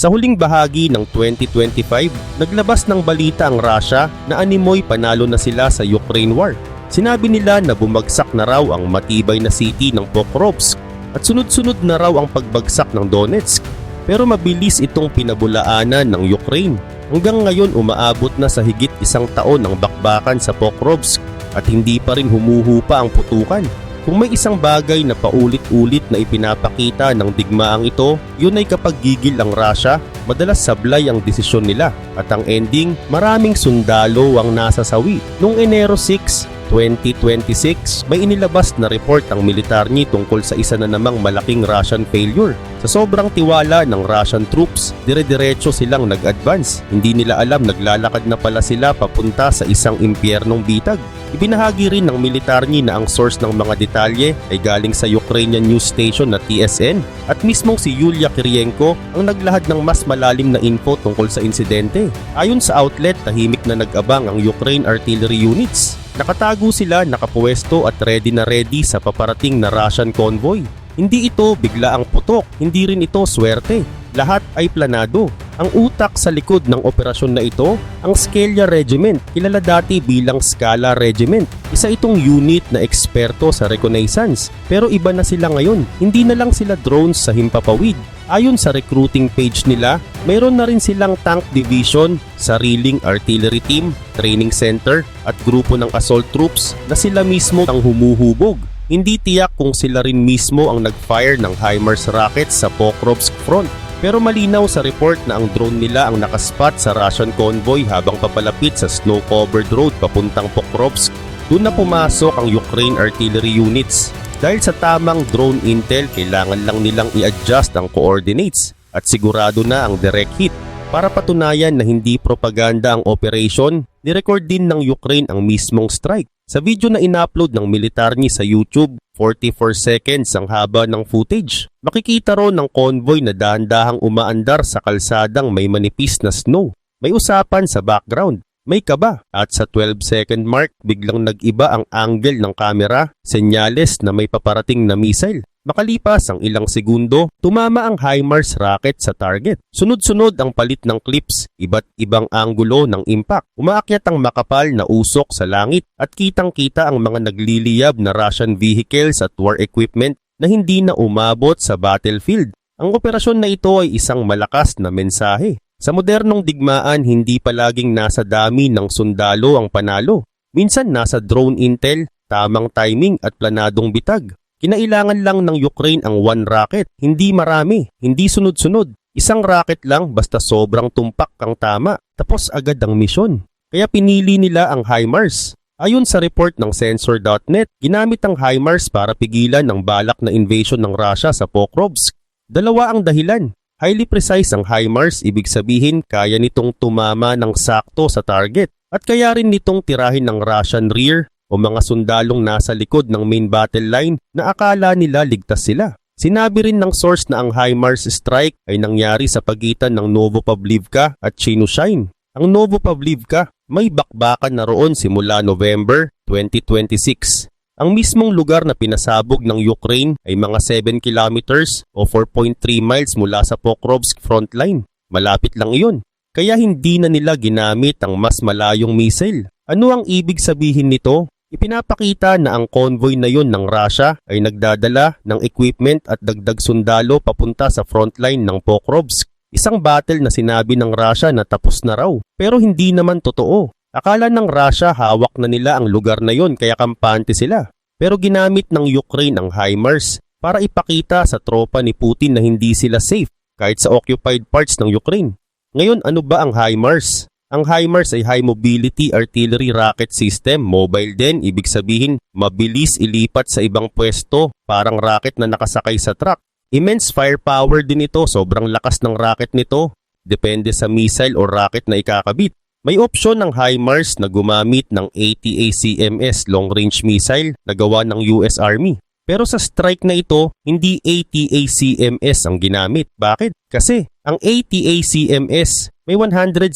Sa huling bahagi ng 2025, naglabas ng balita ang Russia na animoy panalo na sila sa Ukraine War. Sinabi nila na bumagsak na raw ang matibay na city ng Pokrovsk at sunod-sunod na raw ang pagbagsak ng Donetsk. Pero mabilis itong pinabulaanan ng Ukraine. Hanggang ngayon umaabot na sa higit isang taon ang bakbakan sa Pokrovsk at hindi pa rin humuhupa ang putukan. Kung may isang bagay na paulit-ulit na ipinapakita ng digmaang ito, yun ay kapag gigil ang Russia, madalas sablay ang desisyon nila at ang ending, maraming sundalo ang nasasawi. Noong Enero 6, 2026, may inilabas na report ang militarny tungkol sa isa na namang malaking Russian failure. Sa sobrang tiwala ng Russian troops, dire-diretso silang nag-advance. Hindi nila alam naglalakad na pala sila papunta sa isang impyernong bitag. Ibinahagi rin ng militarny na ang source ng mga detalye ay galing sa Ukrainian news station na TSN at mismong si Yulia Kirienko ang naglahad ng mas malalim na info tungkol sa insidente. Ayon sa outlet, tahimik na nag-abang ang Ukraine artillery units. Nakatago sila, nakapuwesto at ready sa paparating na Russian convoy. Hindi ito bigla ang putok, hindi rin ito swerte. Lahat ay planado. Ang utak sa likod ng operasyon na ito, ang Skelya Regiment, kilala dati bilang Skala Regiment. Isa itong unit na eksperto sa reconnaissance. Pero iba na sila ngayon, hindi na lang sila drones sa himpapawid. Ayon sa recruiting page nila, mayroon na rin silang tank division, sariling artillery team, training center at grupo ng assault troops na sila mismo ang humuhubog. Hindi tiyak kung sila rin mismo ang nag-fire ng HIMARS rockets sa Pokrovsk front. Pero malinaw sa report na ang drone nila ang nakaspot sa Russian convoy habang papalapit sa snow-covered road papuntang Pokrovsk. Doon na pumasok ang Ukraine artillery units. Dahil sa tamang drone intel, kailangan lang nilang i-adjust ang coordinates at sigurado na ang direct hit. Para patunayan na hindi propaganda ang operation, nirecord din ng Ukraine ang mismong strike. Sa video na in-upload ng militarny sa YouTube, 44 seconds ang haba ng footage. Makikita ron ng convoy na dahan-dahang umaandar sa kalsadang may manipis na snow. May usapan sa background. May kaba at sa 12-second mark biglang nag-iba ang angle ng camera, senyales na may paparating na missile. Makalipas ang ilang segundo, tumama ang HIMARS rocket sa target. Sunod-sunod ang palit ng clips, iba't ibang anggulo ng impact. Umaakyat ang makapal na usok sa langit at kitang-kita ang mga nagliliyab na Russian vehicles at war equipment na hindi na umabot sa battlefield. Ang operasyon na ito ay isang malakas na mensahe. Sa modernong digmaan, hindi palaging nasa dami ng sundalo ang panalo. Minsan nasa drone intel, tamang timing at planadong bitag. Kinailangan lang ng Ukraine ang one rocket, hindi marami, hindi sunod-sunod. Isang rocket lang basta sobrang tumpak kang tama, tapos agad ang misyon. Kaya pinili nila ang HIMARS. Ayon sa report ng Sensor.net, ginamit ang HIMARS para pigilan ang balak na invasion ng Russia sa Pokrovsk. Dalawa ang dahilan. Highly precise ang HIMARS, ibig sabihin kaya nitong tumama ng sakto sa target at kaya rin nitong tirahin ng Russian rear o mga sundalong nasa likod ng main battle line na akala nila ligtas sila. Sinabi rin ng source na ang HIMARS strike ay nangyari sa pagitan ng Novopavlivka at Chernozhny. Ang Novopavlivka may bakbakan na roon simula November 2026. Ang mismong lugar na pinasabog ng Ukraine ay mga 7 kilometers o 4.3 miles mula sa Pokrovsk frontline. Malapit lang iyon. Kaya hindi na nila ginamit ang mas malayong missile. Ano ang ibig sabihin nito? Ipinapakita na ang convoy na yon ng Russia ay nagdadala ng equipment at dagdag sundalo papunta sa frontline ng Pokrovsk. Isang battle na sinabi ng Russia na tapos na raw. Pero hindi naman totoo. Akala ng Russia hawak na nila ang lugar na yon kaya kampante sila. Pero ginamit ng Ukraine ang HIMARS para ipakita sa tropa ni Putin na hindi sila safe kahit sa occupied parts ng Ukraine. Ngayon ano ba ang HIMARS? Ang HIMARS ay High Mobility Artillery Rocket System, mobile din, ibig sabihin mabilis ilipat sa ibang pwesto, parang rocket na nakasakay sa truck. Immense firepower din ito, sobrang lakas ng rocket nito, depende sa missile o rocket na ikakabit. May opsyon ng HIMARS na gumamit ng ATACMS long-range missile na gawa ng US Army. Pero sa strike na ito, hindi ATACMS ang ginamit. Bakit? Kasi ang ATACMS may 165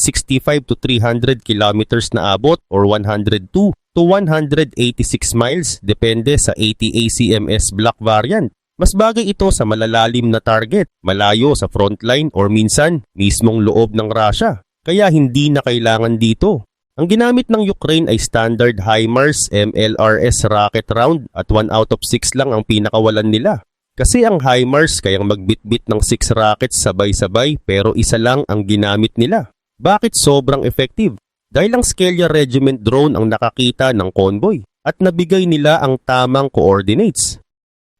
to 300 kilometers na abot or 102 to 186 miles depende sa ATACMS block variant. Mas bagay ito sa malalalim na target, malayo sa frontline or minsan mismong loob ng Russia. Kaya hindi na kailangan dito. Ang ginamit ng Ukraine ay standard HIMARS MLRS rocket round at 1 out of 6 lang ang pinakawalan nila. Kasi ang HIMARS kayang magbitbit ng 6 rockets sabay-sabay pero isa lang ang ginamit nila. Bakit sobrang effective? Dahil ang Skelya Regiment drone ang nakakita ng convoy at nabigay nila ang tamang coordinates.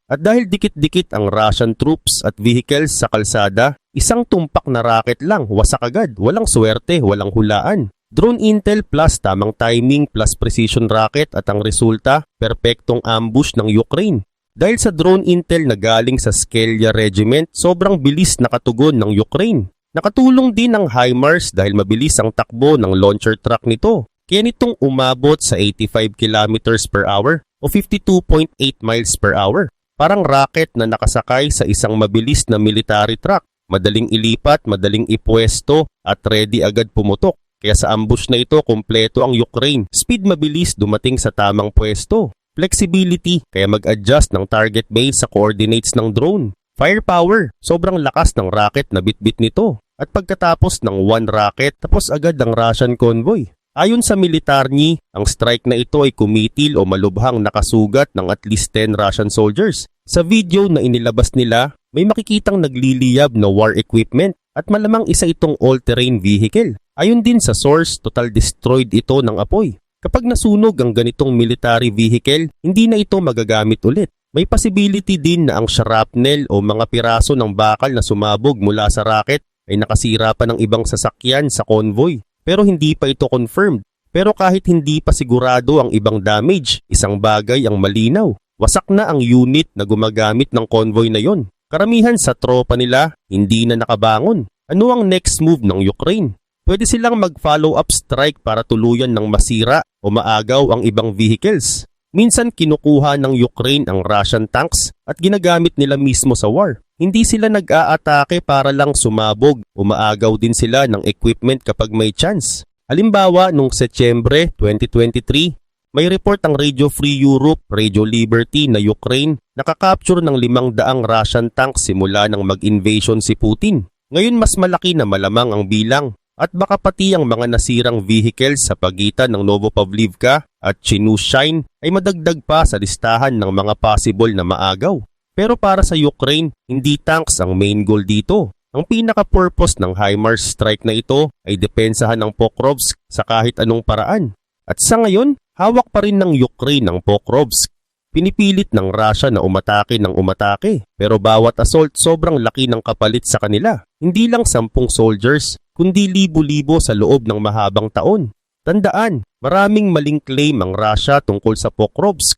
At dahil dikit-dikit ang Russian troops at vehicles sa kalsada, isang tumpak na rocket lang, wasak agad, walang swerte, walang hulaan. Drone intel plus tamang timing plus precision rocket at ang resulta, perpektong ambush ng Ukraine. Dahil sa drone intel na galing sa Skelya Regiment, sobrang bilis nakatugon ng Ukraine. Nakatulong din ang HIMARS dahil mabilis ang takbo ng launcher truck nito. Kaya nitong umabot sa 85 kilometers per hour o 52.8 miles per hour. Parang rocket na nakasakay sa isang mabilis na military truck. Madaling ilipat, madaling ipwesto at ready agad pumutok. Kaya sa ambush na ito, kumpleto ang Ukraine. Speed mabilis dumating sa tamang pwesto. Flexibility, kaya mag-adjust ng target base sa coordinates ng drone. Firepower, sobrang lakas ng rocket na bitbit nito. At pagkatapos ng one rocket, tapos agad ang Russian convoy. Ayon sa Militarny, ang strike na ito ay kumitil o malubhang nakasugat ng at least 10 Russian soldiers. Sa video na inilabas nila, may makikitang nagliliyab na war equipment at malamang isa itong all-terrain vehicle. Ayon din sa source, total destroyed ito ng apoy. Kapag nasunog ang ganitong military vehicle, hindi na ito magagamit ulit. May possibility din na ang shrapnel o mga piraso ng bakal na sumabog mula sa rocket ay nakasira pa ng ibang sasakyan sa convoy. Pero hindi pa ito confirmed. Pero kahit hindi pa sigurado ang ibang damage, isang bagay ang malinaw. Wasak na ang unit na gumagamit ng convoy na yon. Karamihan sa tropa nila, hindi na nakabangon. Ano ang next move ng Ukraine? Pwede silang mag-follow-up strike para tuluyan ng masira o maagaw ang ibang vehicles. Minsan kinukuha ng Ukraine ang Russian tanks at ginagamit nila mismo sa war. Hindi sila nag-aatake para lang sumabog o maagaw din sila ng equipment kapag may chance. Halimbawa, noong Setyembre 2023, may report ang Radio Free Europe, Radio Liberty na Ukraine nakakapture ng 500 Russian tanks simula nang mag-invasion si Putin. Ngayon mas malaki na malamang ang bilang at baka pati ang mga nasirang vehicles sa pagitan ng Novopavlivka at Chinushine ay madagdag pa sa listahan ng mga possible na maagaw. Pero para sa Ukraine, hindi tanks ang main goal dito. Ang pinaka-purpose ng HIMARS strike na ito ay depensahan ng Pokrovsk sa kahit anong paraan. At sa ngayon, hawak pa rin ng Ukraine ang Pokrovsk. Pinipilit ng Russia na umatake ng umatake, pero bawat assault sobrang laki ng kapalit sa kanila. Hindi lang 10 soldiers, kundi libo-libo sa loob ng mahabang taon. Tandaan, maraming maling claim ang Russia tungkol sa Pokrovsk.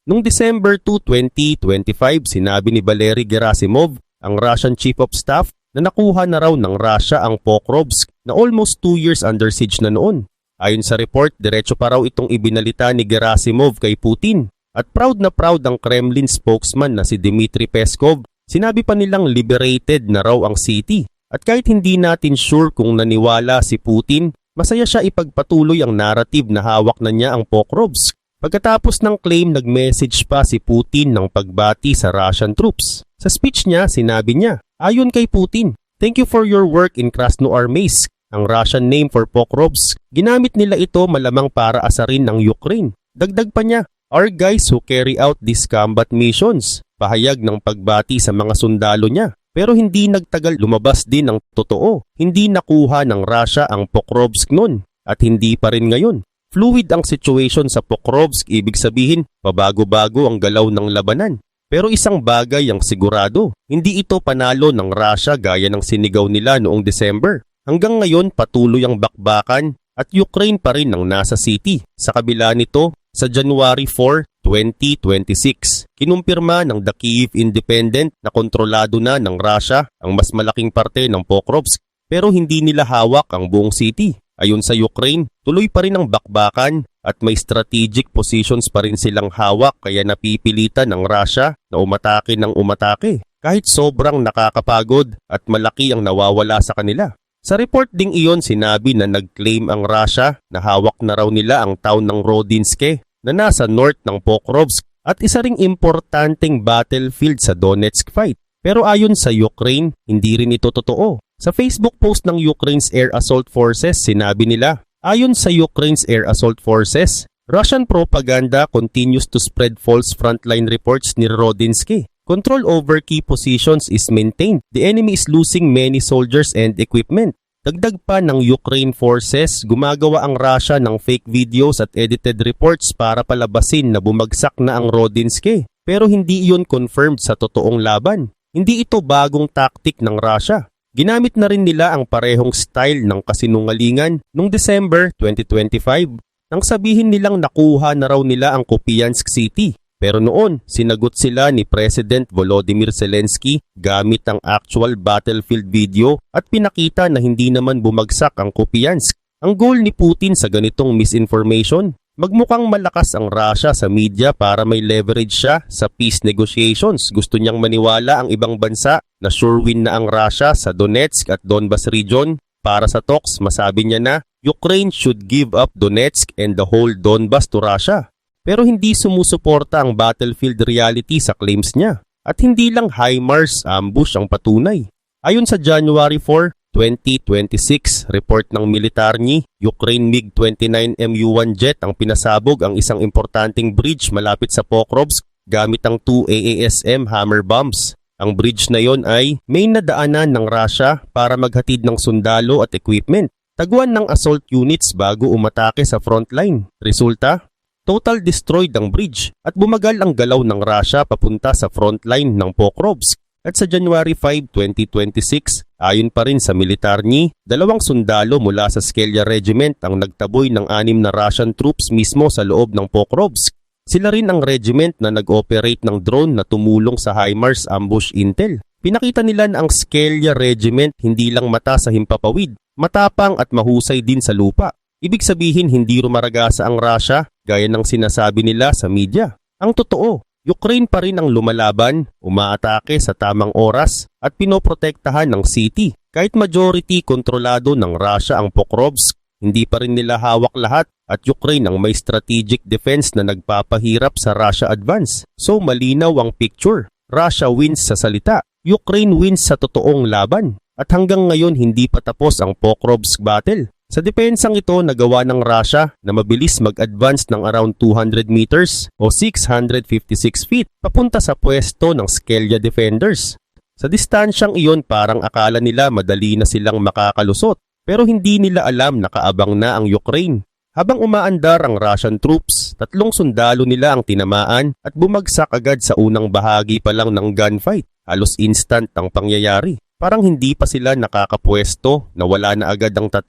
Noong December 2, 2025, sinabi ni Valery Gerasimov, ang Russian Chief of Staff, na nakuha na raw ng Russia ang Pokrovsk na almost 2 years under siege na noon. Ayon sa report, diretso pa raw itong ibinalita ni Gerasimov kay Putin. At proud ang Kremlin spokesman na si Dmitry Peskov, sinabi pa nilang liberated na raw ang city. At kahit hindi natin sure kung naniwala si Putin, masaya siya ipagpatuloy ang narrative na hawak na niya ang Pokrovsk. Pagkatapos ng claim, nag-message pa si Putin ng pagbati sa Russian troops. Sa speech niya, sinabi niya, ayon kay Putin, "Thank you for your work in Krasnoarmeysk." Ang Russian name for Pokrovsk, ginamit nila ito malamang para asarin ng Ukraine. Dagdag pa niya, "Our guys who carry out these combat missions." Pahayag ng pagbati sa mga sundalo niya. Pero hindi nagtagal, lumabas din ang totoo. Hindi nakuha ng Russia ang Pokrovsk noon at hindi pa rin ngayon. Fluid ang situation sa Pokrovsk, ibig sabihin, pabago-bago ang galaw ng labanan. Pero isang bagay ang sigurado, hindi ito panalo ng Russia gaya ng sinigaw nila noong December. Hanggang ngayon patuloy ang bakbakan at Ukraine pa rin ang nasa city. Sa kabila nito, sa January 4, 2026, kinumpirma ng The Kyiv Independent na kontrolado na ng Russia ang mas malaking parte ng Pokrovsk pero hindi nila hawak ang buong city. Ayon sa Ukraine, tuloy pa rin ang bakbakan at may strategic positions pa rin silang hawak kaya napipilitan ng Russia na umatake ng umatake kahit sobrang nakakapagod at malaki ang nawawala sa kanila. Sa report ding iyon sinabi na nag-claim ang Russia na hawak na raw nila ang town ng Rodinske na nasa north ng Pokrovsk at isa ring importanteng battlefield sa Donetsk fight. Pero ayon sa Ukraine, hindi rin ito totoo. Sa Facebook post ng Ukraine's Air Assault Forces, sinabi nila, ayon sa Ukraine's Air Assault Forces, Russian propaganda continues to spread false frontline reports near Rodinsky. Control over key positions is maintained. The enemy is losing many soldiers and equipment. Dagdag pa ng Ukraine forces, gumagawa ang Russia ng fake videos at edited reports para palabasin na bumagsak na ang Rodinsky. Pero hindi iyon confirmed sa totoong laban. Hindi ito bagong tactic ng Russia. Ginamit na rin nila ang parehong style ng kasinungalingan noong December 2025 nang sabihin nilang nakuha na raw nila ang Kupiansk City. Pero noon, sinagot sila ni President Volodymyr Zelensky gamit ang actual battlefield video at pinakita na hindi naman bumagsak ang Kupiansk. Ang goal ni Putin sa ganitong misinformation, magmukhang malakas ang Russia sa media para may leverage siya sa peace negotiations. Gusto niyang maniwala ang ibang bansa na sure win na ang Russia sa Donetsk at Donbas region. Para sa talks, masabi niya na Ukraine should give up Donetsk and the whole Donbas to Russia. Pero hindi sumusuporta ang battlefield reality sa claims niya. At hindi lang HIMARS ambush ang patunay. Ayon sa January 4, 2026, report ng Militarny, Ukraine MiG-29 MU-1 jet ang pinasabog ang isang importanteng bridge malapit sa Pokrovsk gamit ang 2 AASM Hammer bombs. Ang bridge na yon ay may nadaanan ng Russia para maghatid ng sundalo at equipment. Taguan ng assault units bago umatake sa frontline. Resulta, total destroyed ang bridge at bumagal ang galaw ng Russia papunta sa frontline ng Pokrovsk. At sa January 5, 2026, ayon pa rin sa Militarny, 2 sundalo mula sa Skelya Regiment ang nagtaboy ng 6 na Russian troops mismo sa loob ng Pokrovsk. Sila rin ang regiment na nag-operate ng drone na tumulong sa HIMARS ambush intel. Pinakita nila na ang Skelya Regiment hindi lang mata sa himpapawid, matapang at mahusay din sa lupa. Ibig sabihin hindi rumaragasa ang Russia gaya ng sinasabi nila sa media. Ang totoo, Ukraine pa rin ang lumalaban, umaatake sa tamang oras at pinoprotektahan ng city. Kahit majority kontrolado ng Russia ang Pokrovsk, hindi pa rin nila hawak lahat at Ukraine ang may strategic defense na nagpapahirap sa Russia advance. So malinaw ang picture. Russia wins sa salita, Ukraine wins sa totoong laban. At hanggang ngayon hindi pa tapos ang Pokrovsk battle. Sa depensang ito, nagawa ng Russia na mabilis mag-advance ng around 200 meters o 656 feet papunta sa pwesto ng Skelya defenders. Sa distansyang iyon, parang akala nila madali na silang makakalusot pero hindi nila alam na kaabang na ang Ukraine. Habang umaandar ang Russian troops, 3 sundalo nila ang tinamaan at bumagsak agad sa unang bahagi pa lang ng gunfight. Halos instant ang pangyayari. Parang hindi pa sila nakakapwesto na wala na agad ang 3.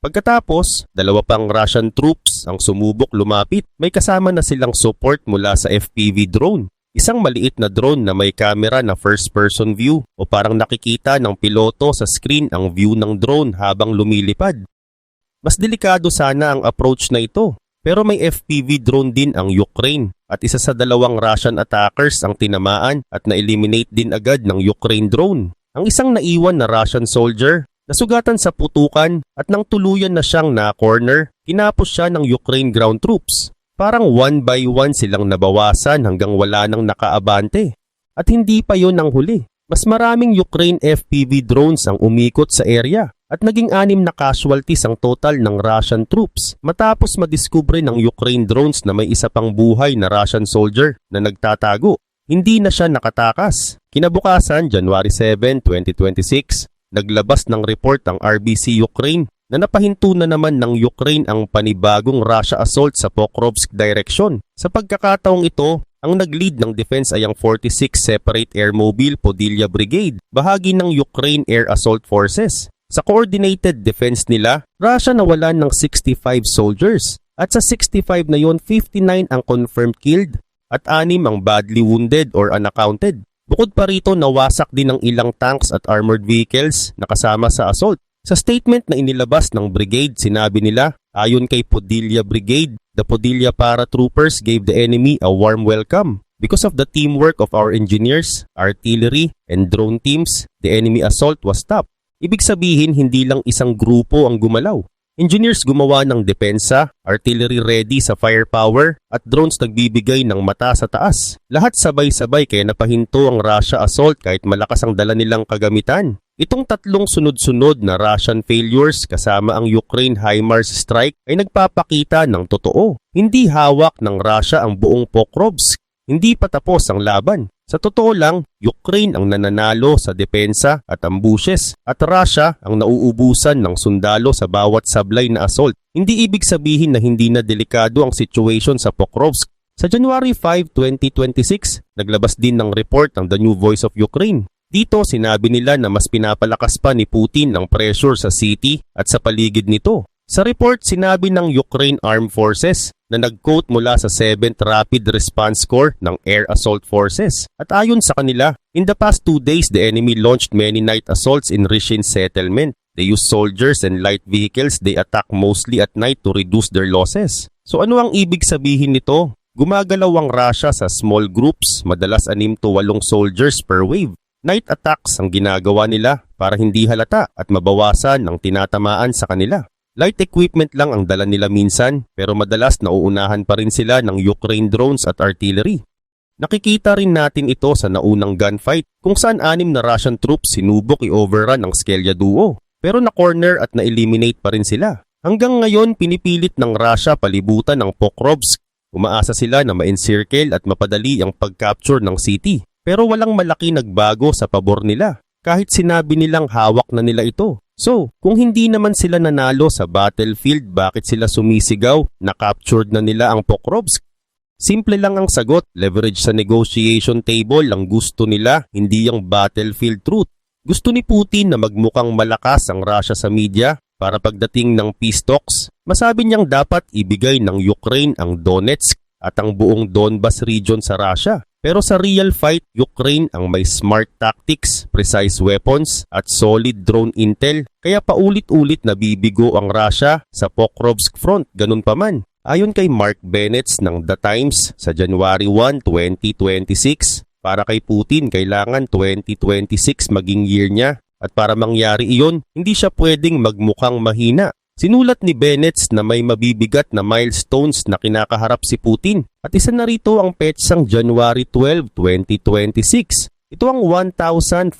Pagkatapos, 2 pang Russian troops ang sumubok lumapit. May kasama na silang support mula sa FPV drone. Isang maliit na drone na may camera na first-person view o parang nakikita ng piloto sa screen ang view ng drone habang lumilipad. Mas delikado sana ang approach na ito. Pero may FPV drone din ang Ukraine at isa sa 2 Russian attackers ang tinamaan at na-eliminate din agad ng Ukraine drone. Ang isang naiwan na Russian soldier nasugatan sa putukan at nang tuluyan na siyang na-corner, kinapos siya ng Ukraine ground troops. Parang 1 by 1 silang nabawasan hanggang wala nang nakaabante. At hindi pa yon ang huli. Mas maraming Ukraine FPV drones ang umikot sa area at naging 6 na casualties ang total ng Russian troops matapos madiskubre ng Ukraine drones na may isa pang buhay na Russian soldier na nagtatago. Hindi na siya nakatakas. Kinabukasan, January 7, 2026, naglabas ng report ang RBC Ukraine na napahinto na naman ng Ukraine ang panibagong Russia assault sa Pokrovsk direction. Sa pagkakataong ito, ang nag-lead ng defense ay ang 46 Separate Air Mobile Podilya Brigade, bahagi ng Ukraine Air Assault Forces. Sa coordinated defense nila, Russia nawalan ng 65 soldiers at sa 65 na yon, 59 ang confirmed killed at 6 ang badly wounded or unaccounted. Bukod pa rito, nawasak din ang ilang tanks at armored vehicles na kasama sa assault. Sa statement na inilabas ng brigade, sinabi nila, ayon kay Podilya Brigade, the Podilya paratroopers gave the enemy a warm welcome. Because of the teamwork of our engineers, artillery, and drone teams, the enemy assault was stopped. Ibig sabihin, hindi lang isang grupo ang gumalaw. Engineers gumawa ng depensa, artillery ready sa firepower, at drones nagbibigay ng mata sa taas. Lahat sabay-sabay kaya napahinto ang Russia assault kahit malakas ang dala nilang kagamitan. Itong tatlong sunod-sunod na Russian failures kasama ang Ukraine HIMARS strike ay nagpapakita ng totoo. Hindi hawak ng Russia ang buong Pokrovsk. Hindi pa tapos ang laban. Sa totoo lang, Ukraine ang nananalo sa depensa at ambushes at Russia ang nauubusan ng sundalo sa bawat sablay na assault. Hindi ibig sabihin na hindi na delikado ang situation sa Pokrovsk. Sa January 5, 2026, naglabas din ng report ng The New Voice of Ukraine. Dito sinabi nila na mas pinapalakas pa ni Putin ang pressure sa city at sa paligid nito. Sa report, sinabi ng Ukraine Armed Forces na nag-quote mula sa 7th Rapid Response Corps ng Air Assault Forces. At ayon sa kanila, in the past 2 days, the enemy launched many night assaults in Rishin settlement. They used soldiers and light vehicles. They attack mostly at night to reduce their losses. So ano ang ibig sabihin nito? Gumagalaw ang Russia sa small groups, madalas 6 to 8 soldiers per wave. Night attacks ang ginagawa nila para hindi halata at mabawasan ang tinatamaan sa kanila. Light equipment lang ang dala nila minsan pero madalas nauunahan pa rin sila ng Ukraine drones at artillery. Nakikita rin natin ito sa naunang gunfight kung saan 6 na Russian troops sinubok i-overrun ang Skelya Duo pero na-corner at na-eliminate pa rin sila. Hanggang ngayon pinipilit ng Russia palibutan ang Pokrovsk. Umaasa sila na ma-encircle at mapadali ang pag-capture ng city pero walang malaki nagbago sa pabor nila kahit sinabi nilang hawak na nila ito. So, kung hindi naman sila nanalo sa battlefield, bakit sila sumisigaw na captured na nila ang Pokrovsk? Simple lang ang sagot, leverage sa negotiation table ang gusto nila, hindi ang battlefield truth. Gusto ni Putin na magmukhang malakas ang Russia sa media para pagdating ng peace talks, masabi niyang dapat ibigay ng Ukraine ang Donetsk at ang buong Donbas region sa Russia. Pero sa real fight, Ukraine ang may smart tactics, precise weapons at solid drone intel. Kaya paulit-ulit nabibigo ang Russia sa Pokrovsk front, ganun pa man. Ayon kay Mark Bennett ng The Times sa January 1, 2026, para kay Putin kailangan 2026 maging year niya. At para mangyari iyon, hindi siya pwedeng magmukhang mahina. Sinulat ni Bennett na may mabibigat na milestones na kinakaharap si Putin at isa na rito ang petsang January 12, 2026. Ito ang 1,418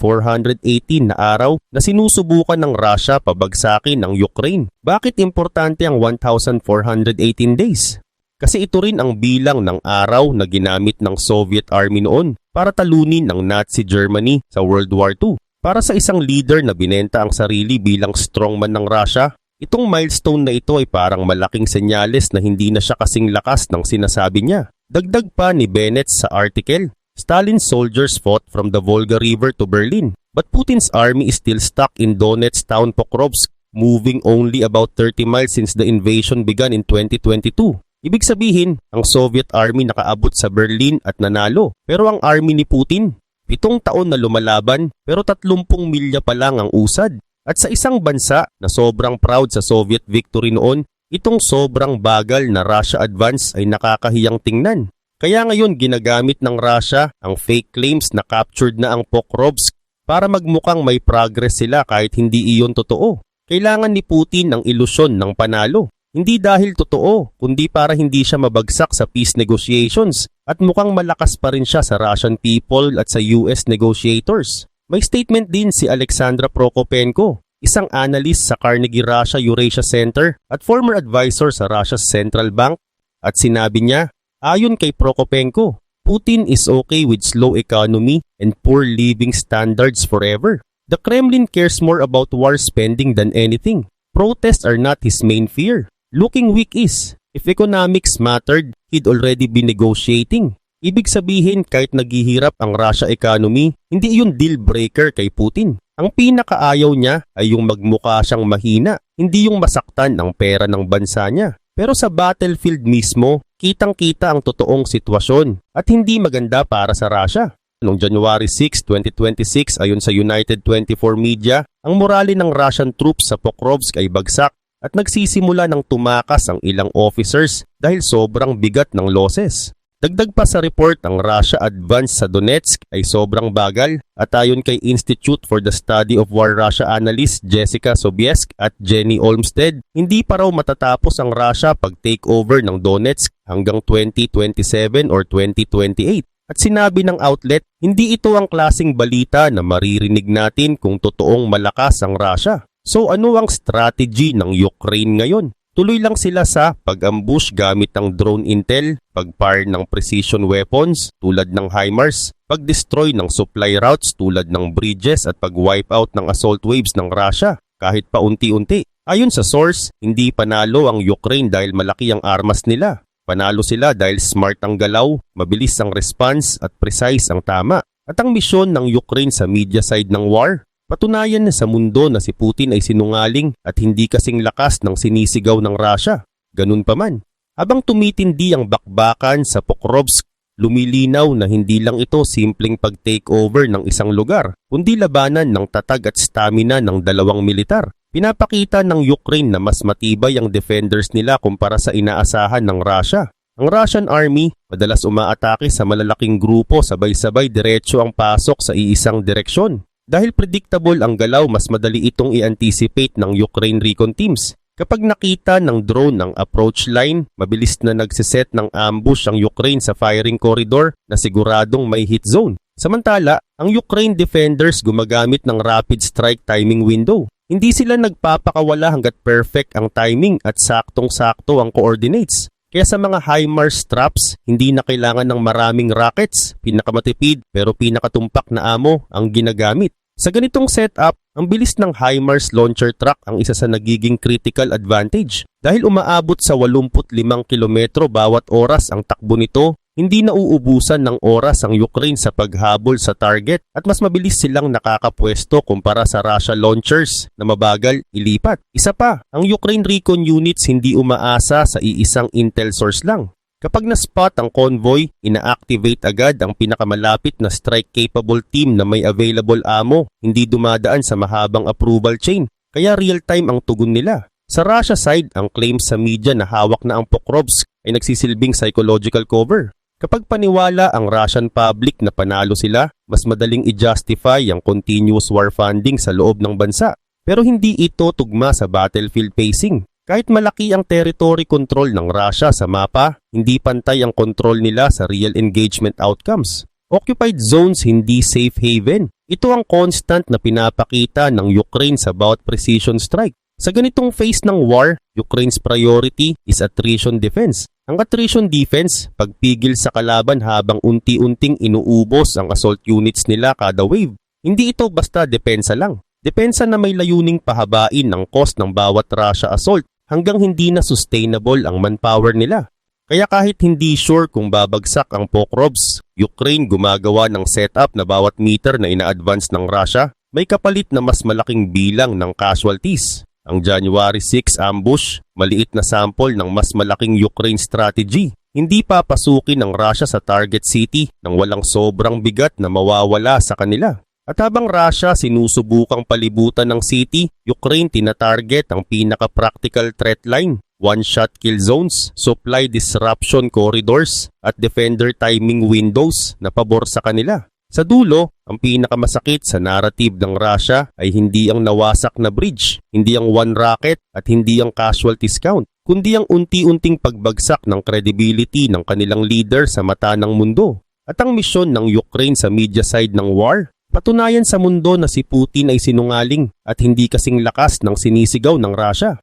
na araw na sinusubukan ng Russia pabagsakin ng Ukraine. Bakit importante ang 1,418 days? Kasi ito rin ang bilang ng araw na ginamit ng Soviet Army noon para talunin ang Nazi Germany sa World War II. Para sa isang leader na binenta ang sarili bilang strongman ng Russia, itong milestone na ito ay parang malaking senyales na hindi na siya kasing lakas ng sinasabi niya. Dagdag pa ni Bennett sa article, Stalin's soldiers fought from the Volga River to Berlin, but Putin's army is still stuck in Donetsk town Pokrovsk, moving only about 30 miles since the invasion began in 2022. Ibig sabihin, ang Soviet army nakaabot sa Berlin at nanalo, pero ang army ni Putin, 7 taon na lumalaban pero 30 milya pa lang ang usad. At sa isang bansa na sobrang proud sa Soviet victory noon, itong sobrang bagal na Russia advance ay nakakahiyang tingnan. Kaya ngayon ginagamit ng Russia ang fake claims na captured na ang Pokrovsk para magmukhang may progress sila kahit hindi iyon totoo. Kailangan ni Putin ng ilusyon ng panalo. Hindi dahil totoo, kundi para hindi siya mabagsak sa peace negotiations at mukhang malakas pa rin siya sa Russian people at sa US negotiators. May statement din si Alexandra Prokopenko, isang analyst sa Carnegie Russia Eurasia Center at former advisor sa Russia's Central Bank, at sinabi niya, ayon kay Prokopenko, Putin is okay with slow economy and poor living standards forever. The Kremlin cares more about war spending than anything. Protests are not his main fear. Looking weak is. If economics mattered, he'd already be negotiating. Ibig sabihin kahit naghihirap ang Russia economy, hindi iyon deal breaker kay Putin. Ang pinakaayaw niya ay yung magmukha siyang mahina, hindi yung masaktan ang pera ng bansa niya. Pero sa battlefield mismo, kitang-kita ang totoong sitwasyon at hindi maganda para sa Russia. Noong January 6, 2026 ayon sa United 24 Media, ang morale ng Russian troops sa Pokrovsk ay bagsak at nagsisimula ng tumakas ang ilang officers dahil sobrang bigat ng losses. Dagdag pa sa report, ang Russia advance sa Donetsk ay sobrang bagal at ayon kay Institute for the Study of War Russia analyst Jessica Sobiesk at Jenny Olmsted, hindi pa raw matatapos ang Russia pag takeover ng Donetsk hanggang 2027 or 2028. At sinabi ng outlet, hindi ito ang klaseng balita na maririnig natin kung totoong malakas ang Russia. So ano ang strategy ng Ukraine ngayon? Tuloy lang sila sa pag-ambush gamit ng drone intel, pag-fire ng precision weapons tulad ng HIMARS, pag-destroy ng supply routes tulad ng bridges at pag-wipe out ng assault waves ng Russia kahit paunti-unti. Ayon sa source, hindi panalo ang Ukraine dahil malaki ang armas nila. Panalo sila dahil smart ang galaw, mabilis ang response at precise ang tama. At ang misyon ng Ukraine sa media side ng war, patunayan na sa mundo na si Putin ay sinungaling at hindi kasing lakas ng sinisigaw ng Russia. Ganun pa man, habang tumitindi ang bakbakan sa Pokrovsk, lumilinaw na hindi lang ito simpleng pag-takeover ng isang lugar, kundi labanan ng tatag at stamina ng dalawang militar. Pinapakita ng Ukraine na mas matibay ang defenders nila kumpara sa inaasahan ng Russia. Ang Russian army madalas umaatake sa malalaking grupo, sabay-sabay diretso ang pasok sa iisang direksyon. Dahil predictable ang galaw, mas madali itong i-anticipate ng Ukraine recon teams. Kapag nakita ng drone ang approach line, mabilis na nagsiset ng ambush ang Ukraine sa firing corridor na siguradong may hit zone. Samantala, ang Ukraine defenders gumagamit ng rapid strike timing window. Hindi sila nagpapakawala hanggat perfect ang timing at saktong-sakto ang coordinates. Kaya sa mga HIMARS traps, hindi na kailangan ng maraming rockets, pinakamatipid pero pinakatumpak na ammo ang ginagamit. Sa ganitong setup, ang bilis ng HIMARS launcher truck ang isa sa nagiging critical advantage. Dahil umaabot sa 85 kilometro bawat oras ang takbo nito, hindi nauubusan ng oras ang Ukraine sa paghabol sa target at mas mabilis silang nakakapwesto kumpara sa Russia launchers na mabagal ilipat. Isa pa, ang Ukraine recon units hindi umaasa sa iisang intel source lang. Kapag na-spot ang convoy, ina-activate agad ang pinakamalapit na strike-capable team na may available ammo, hindi dumadaan sa mahabang approval chain, kaya real-time ang tugon nila. Sa Russia side, ang claims sa media na hawak na ang Pokrovsk ay nagsisilbing psychological cover. Kapag paniwala ang Russian public na panalo sila, mas madaling i-justify ang continuous war funding sa loob ng bansa. Pero hindi ito tugma sa battlefield pacing. Kahit malaki ang territory control ng Russia sa mapa, hindi pantay ang control nila sa real engagement outcomes. Occupied zones hindi safe haven. Ito ang constant na pinapakita ng Ukraine sa bawat precision strike. Sa ganitong phase ng war, Ukraine's priority is attrition defense. Ang attrition defense, pagpigil sa kalaban habang unti-unting inuubos ang assault units nila kada wave. Hindi ito basta depensa lang. Depensa na may layuning pahabain ang cost ng bawat Russia assault hanggang hindi na sustainable ang manpower nila. Kaya kahit hindi sure kung babagsak ang Pokrovsk, Ukraine gumagawa ng setup na bawat meter na ina-advance ng Russia, may kapalit na mas malaking bilang ng casualties. Ang January 6 ambush, maliit na sample ng mas malaking Ukraine strategy. Hindi papasukin ng Russia sa target city nang walang sobrang bigat na mawawala sa kanila. At habang Russia sinusubukang palibutan ng city, Ukraine tinatarget ang pinaka-practical threat line, one-shot kill zones, supply disruption corridors, at defender timing windows na pabor sa kanila. Sa dulo, ang pinakamasakit sa narrative ng Russia ay hindi ang nawasak na bridge, hindi ang one rocket at hindi ang casualties count, kundi ang unti-unting pagbagsak ng credibility ng kanilang leader sa mata ng mundo. At ang misyon ng Ukraine sa media side ng war, patunayan sa mundo na si Putin ay sinungaling at hindi kasing lakas ng sinisigaw ng Russia.